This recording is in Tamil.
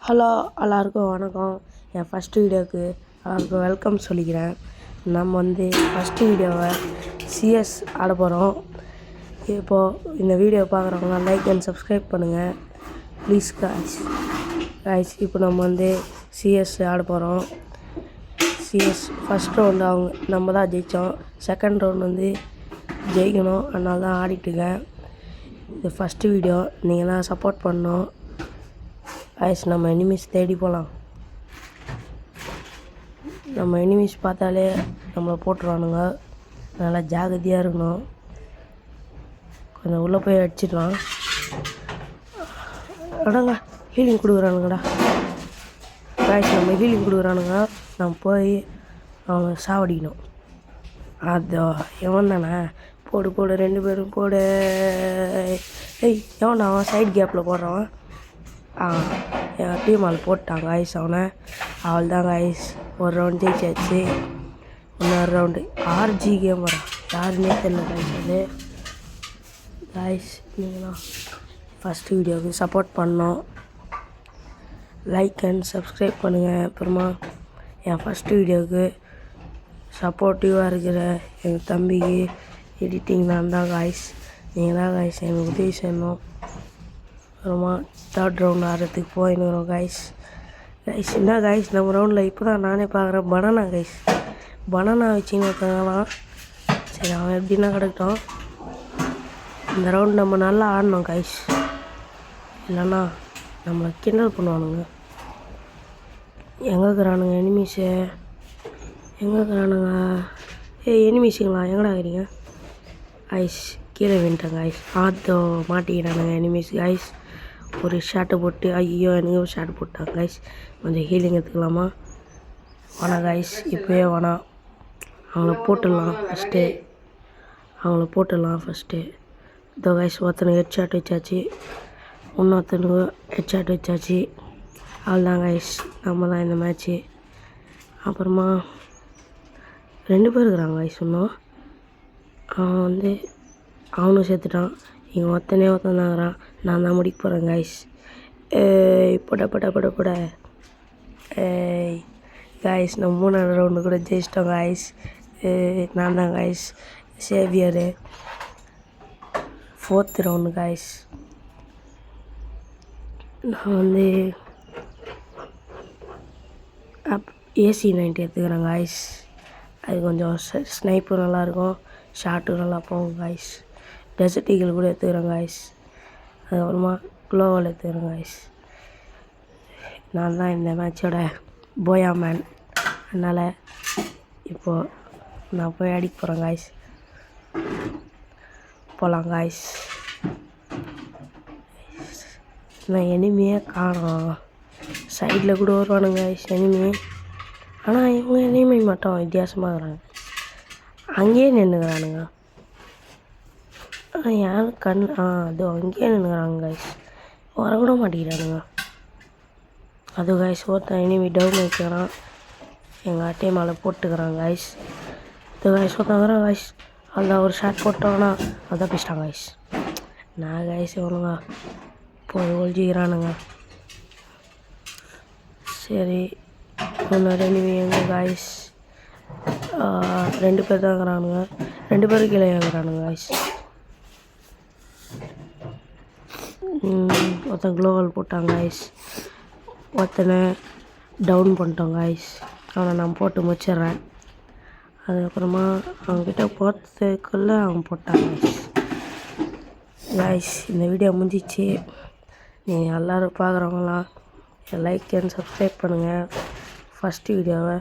ஹலோ எல்லாருக்கும் வணக்கம். என் ஃபஸ்ட்டு வீடியோவுக்கு எல்லாருக்கும் வெல்கம் சொல்லிக்கிறேன். நம்ம ஃபஸ்ட்டு வீடியோவை சிஎஸ் ஆட போகிறோம். இப்போது இந்த வீடியோ பார்க்குறவங்க லைக் அண்ட் சப்ஸ்கிரைப் பண்ணுங்கள் ப்ளீஸ் காய்ஸ். இப்போ நம்ம சிஎஸ் ஆட போகிறோம். சிஎஸ் ஃபஸ்ட் ரவுண்டு நம்ம தான் ஜெயித்தோம். செகண்ட் ரவுண்ட் ஜெயிக்கணும், அதனால தான் ஆடிட்டுருக்கேன். இது ஃபஸ்ட்டு வீடியோ, நீங்கள் தான் சப்போர்ட் பண்ணணும். நம்ம எனிமீஸ் தேடி போகலாம். நம்ம எனிமீஸ் பார்த்தாலே நம்மளை போட்டுருவானுங்க, நல்லா ஜாகிரதையாக இருக்கணும். கொஞ்சம் உள்ளே போய் அடிச்சிடலாம். அடங்க ஹீலிங் கொடுக்குறானுங்கடா காய்ஸ். நம்ம ஹீலிங் கொடுக்குறானுங்க, நம்ம போய் அவங்க சாவடிக்கணும். அதோ எவன் தானே, போடு 2 பேரும் போடு. எவன் அவன் சைடு கேப்பில் போடுறான். என் டீம் ஆள் போட்டாங்க காய்ஸ் அவனை. அவள் தான் காய்ஸ், ஒரு ரவுண்ட் ஜெயிச்சாச்சு. இன்னொரு ரவுண்டு ஆர்ஜி கேம் வரான், யாருன்னே தெரியல காய்ஸ். அது காய்ஸ் நீங்களாம் ஃபஸ்ட்டு வீடியோவுக்கு சப்போர்ட் பண்ணோம். லைக் அண்ட் சப்ஸ்கிரைப் பண்ணுங்கள். அப்புறமா என் ஃபஸ்ட்டு வீடியோவுக்கு சப்போர்ட்டிவாக இருக்கிற எங்கள் தம்பிக்கு எடிட்டிங் நான் தான் காய்ஸ். நீங்கள் தான் காய்ஸ் எனக்கு உதவி செய்யணும். அப்புறமா தேர்ட் ரவுண்ட் ஆடுறதுக்கு போயின்னுறோம் காய்ஸ். என்ன காய்ஸ், நம்ம ரவுண்டில் இப்போ தான் நானே பார்க்குறேன். பனானா வச்சுன்னு இருக்காங்களாம். சரி, அவன் எப்படின்னா கிடக்கட்டும். இந்த ரவுண்ட் நம்ம நல்லா ஆடணும் காய்ஸ், இல்லைன்னா நம்மளை கிண்டல் பண்ணுவானுங்க. எங்கே இருக்கிறானுங்க எனிமீஸு? எங்கே இருக்கிறானுங்க? எனிமீஸுங்களா, எங்கடா இருக்கிறீங்க காய்ஸ்? கீழே வின்ட்டேன் காய்ஸ். மாட்டிக்கிறானுங்க எனிமீஸ் காய்ஸ். ஒரு ஷாட்டை போட்டு, ஐயோ எனக்கு ஒரு ஷாட் போட்டாங்க காய்ஸ். கொஞ்சம் ஹீலிங் எடுத்துக்கலாமா? வேணாம் காய்ஸ், இப்போயே வேணாம். அவங்கள போட்டுடலாம் ஃபஸ்ட்டு. இதோ காய்ஸ், ஒருத்தனுக்கு ஹெட் ஷாட் வச்சாச்சு, இன்னொருத்தனுக்கு ஹெட் ஷாட் வச்சாச்சு. அவ்வளோதான் காய்ஸ், நம்ம தான் இந்த மேட்ச்சு. அப்புறமா 2 பேர் இருக்கிறாங்க காய்ஸ். இன்னும் அவன் அவனும் சேர்த்துட்டான். இங்கே ஒருத்தன் தாங்கிறான். நான் தான் முடிக்க போகிறேன் காய்ஸ். போட காய்ஸ், நம்ம 3ஆவது ரவுண்டு கூட ஜெயிச்சிட்டோம் காய்ஸ். நான் தான் காய்ஸ் சேவியரு. 4th round guys. நான் AC-90 எடுத்துக்கிறேன் காய்ஸ். அது கொஞ்சம் ஸ்னைப்பு நல்லாயிருக்கும், ஷாட்டு நல்லா போகும் காய்ஸ். டெசர்ட் ஈகிள் கூட எடுத்துக்கிறேன் காய்ஸ். அதுக்கப்புறமா க்ளோவல் எடுத்துக்கிறேன் காய்ஸ். நான் தான் இந்த மேட்சோட போயா மேன், அதனால் இப்போது நான் போய் அடிக்க போகிறேன் காய்ஸ். போகலாம் காய்ஸ். நான் எனிமையே காணோம். சைடில் கூட வருவானுங்க காய்ஸ் எனிமே. ஆனால் இவங்க எனிமை மட்டும் வித்தியாசமாக இருக்கிறாங்க. அங்கேயே நின்றுக்கிறானுங்க. யாரும் அது அங்கேயே நின்றுக்கிறாங்க காய்ஸ், வரக்கூட மாட்டேங்கிறானுங்க. அது காய்ஸ், ஒருத்தன் எனிமி டவுன் வைக்கிறான், எங்கள் அட்டை மேலே போட்டுக்கிறான் காய்ஸ். இது காய்ஸ் ஒருத்தங்கிறான் காய்ஸ். அதில் ஒரு ஷாட் போட்டோன்னா அதான் பிடிச்சிட்டாங்க காய்ஸ். நான் காய்ஸ் இவனுங்க போய் ஒழிஞ்சிக்கிறானுங்க. சரி, இன்னொரு எனிமி எங்கே காய்ஸ்? 2 பேர் தான் இருக்கிறானுங்க. 2 பேரும் கீழே இருக்கிறானுங்க காய்ஸ். ஒருத்தன் க்ளோவல் போட்டாங்க காய்ஸ். ஒருத்தனை டவுன் பண்ணிட்டோம் காய்ஸ். அவனை நான் போட்டு முடிச்சிட்றேன். அதுக்கப்புறமா அவங்கக்கிட்ட போகிறதுக்குள்ளே அவன் போட்டான் காய்ஸ். இந்த வீடியோ முடிஞ்சிச்சு. நீங்கள் எல்லோரும் பார்க்குறவங்களாம் லைக் அண்ட் சப்ஸ்கிரைப் பண்ணுங்கள் ஃபஸ்ட்டு வீடியோவை.